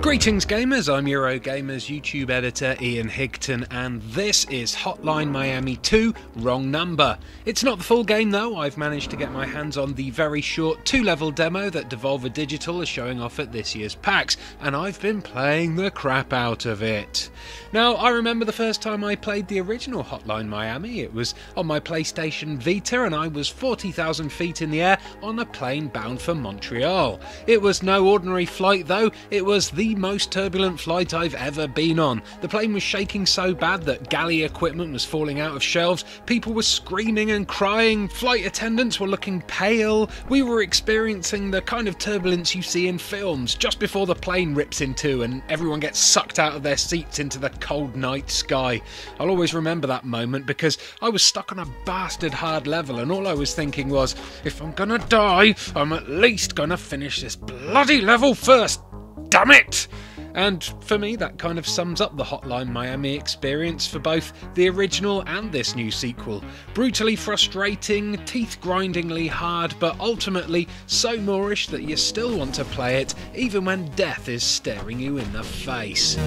Greetings gamers, I'm Eurogamer's YouTube editor Ian Higton and this is Hotline Miami 2 Wrong Number. It's not the full game though. I've managed to get my hands on the very short 2-level demo that Devolver Digital is showing off at this year's PAX, and I've been playing the crap out of it. Now, I remember the first time I played the original Hotline Miami. It was on my PlayStation Vita and I was 40,000 feet in the air on a plane bound for Montreal. It was no ordinary flight though, it was the most turbulent flight I've ever been on. The plane was shaking so bad that galley equipment was falling out of shelves, people were screaming and crying, flight attendants were looking pale. We were experiencing the kind of turbulence you see in films, just before the plane rips in two and everyone gets sucked out of their seats into the cold night sky. I'll always remember that moment because I was stuck on a bastard hard level and all I was thinking was, if I'm gonna die, I'm at least gonna finish this bloody level first. Damn it! And for me, that kind of sums up the Hotline Miami experience for both the original and this new sequel. Brutally frustrating, teeth-grindingly hard, but ultimately so moorish that you still want to play it, even when death is staring you in the face.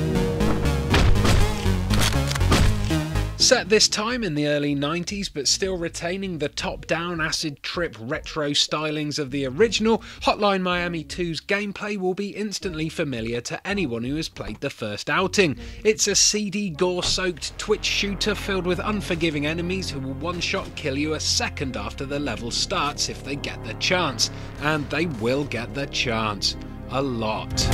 Set this time in the early 90s, but still retaining the top-down acid trip retro stylings of the original, Hotline Miami 2's gameplay will be instantly familiar to anyone who has played the first outing. It's a seedy, gore-soaked Twitch shooter filled with unforgiving enemies who will one-shot kill you a second after the level starts if they get the chance. And they will get the chance. A lot.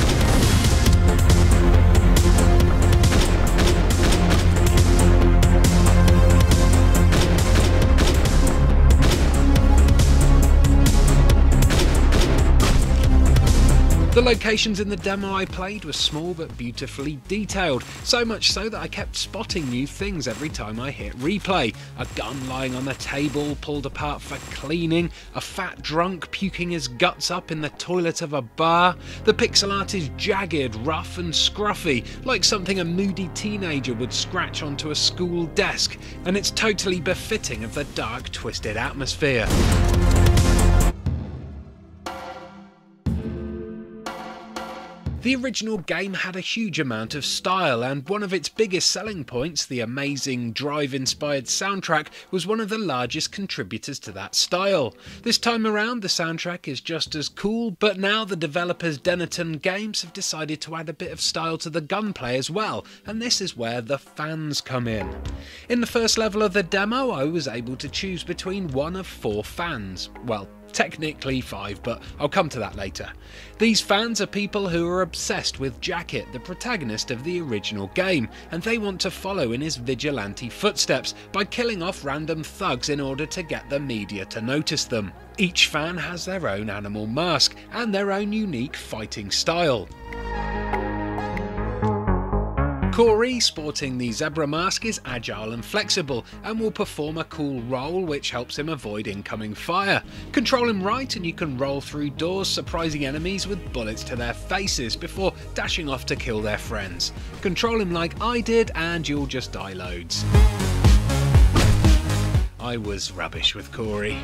The locations in the demo I played were small but beautifully detailed, so much so that I kept spotting new things every time I hit replay. A gun lying on the table, pulled apart for cleaning, a fat drunk puking his guts up in the toilet of a bar. The pixel art is jagged, rough and scruffy, like something a moody teenager would scratch onto a school desk, and it's totally befitting of the dark, twisted atmosphere. The original game had a huge amount of style, and one of its biggest selling points, the amazing Drive-inspired soundtrack, was one of the largest contributors to that style. This time around, the soundtrack is just as cool, but now the developers Dennerton Games have decided to add a bit of style to the gunplay as well, and this is where the fans come in. In the first level of the demo, I was able to choose between one of 4 fans. Well, technically 5, but I'll come to that later. These fans are people who are obsessed with Jacket, the protagonist of the original game, and they want to follow in his vigilante footsteps by killing off random thugs in order to get the media to notice them. Each fan has their own animal mask and their own unique fighting style. Cory, sporting the zebra mask, is agile and flexible and will perform a cool roll which helps him avoid incoming fire. Control him right and you can roll through doors, surprising enemies with bullets to their faces before dashing off to kill their friends. Control him like I did and you'll just die loads. I was rubbish with Cory.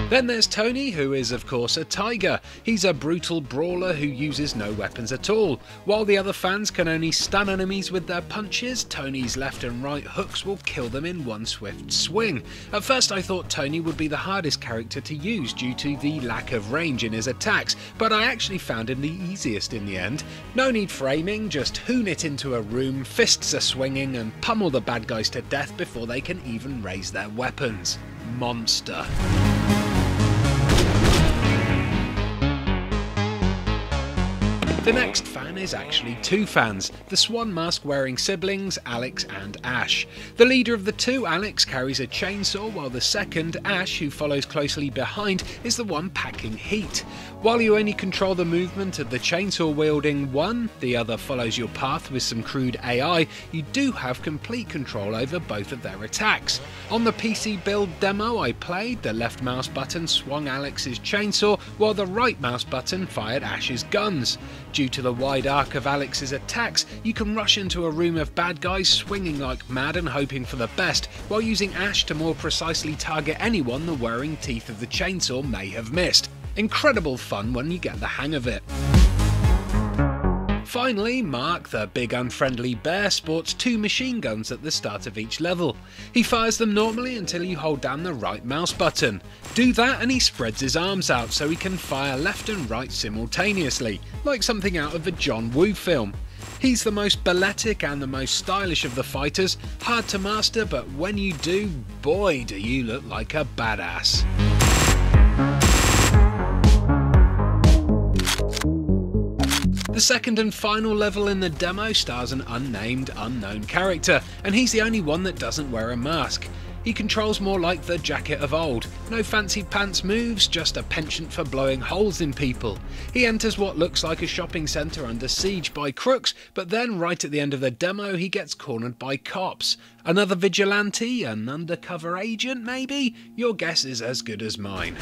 Then there's Tony, who is of course a tiger. He's a brutal brawler who uses no weapons at all. While the other fans can only stun enemies with their punches, Tony's left and right hooks will kill them in one swift swing. At first I thought Tony would be the hardest character to use due to the lack of range in his attacks, but I actually found him the easiest in the end. No need for aiming, just hoon it into a room, fists are swinging and pummel the bad guys to death before they can even raise their weapons. Monster. The next fan is actually 2 fans, the swan mask wearing siblings Alex and Ash. The leader of the 2, Alex, carries a chainsaw, while the second, Ash, who follows closely behind, is the one packing heat. While you only control the movement of the chainsaw wielding one, the other follows your path with some crude AI, you do have complete control over both of their attacks. On the PC build demo I played, the left mouse button swung Alex's chainsaw, while the right mouse button fired Ash's guns. Due to the wide arc of Alex's attacks, you can rush into a room of bad guys swinging like mad and hoping for the best, while using Ash to more precisely target anyone the whirring teeth of the chainsaw may have missed. Incredible fun when you get the hang of it. Finally, Mark, the big unfriendly bear, sports 2 machine guns at the start of each level. He fires them normally until you hold down the right mouse button. Do that and he spreads his arms out so he can fire left and right simultaneously, like something out of a John Woo film. He's the most balletic and the most stylish of the fighters, hard to master, but when you do, boy do you look like a badass. The second and final level in the demo stars an unnamed, unknown character, and he's the only one that doesn't wear a mask. He controls more like the Jacket of old. No fancy pants moves, just a penchant for blowing holes in people. He enters what looks like a shopping centre under siege by crooks, but then right at the end of the demo he gets cornered by cops. Another vigilante? An undercover agent maybe? Your guess is as good as mine.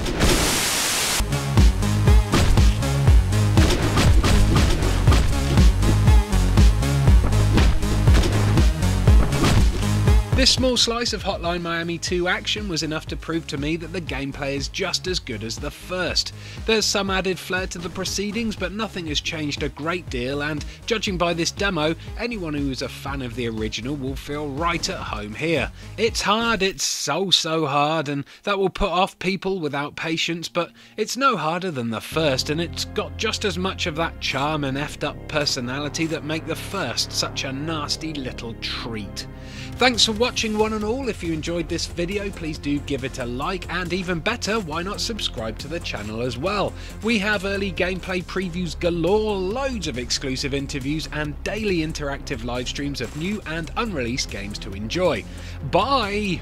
This small slice of Hotline Miami 2 action was enough to prove to me that the gameplay is just as good as the first. There's some added flair to the proceedings, but nothing has changed a great deal, and judging by this demo, anyone who is a fan of the original will feel right at home here. It's hard, it's so hard, and that will put off people without patience, but it's no harder than the first, and it's got just as much of that charm and effed up personality that make the first such a nasty little treat. Thanks for watching one and all. If you enjoyed this video, please do give it a like, and even better, why not subscribe to the channel as well. We have early gameplay previews galore, loads of exclusive interviews and daily interactive live streams of new and unreleased games to enjoy. Bye!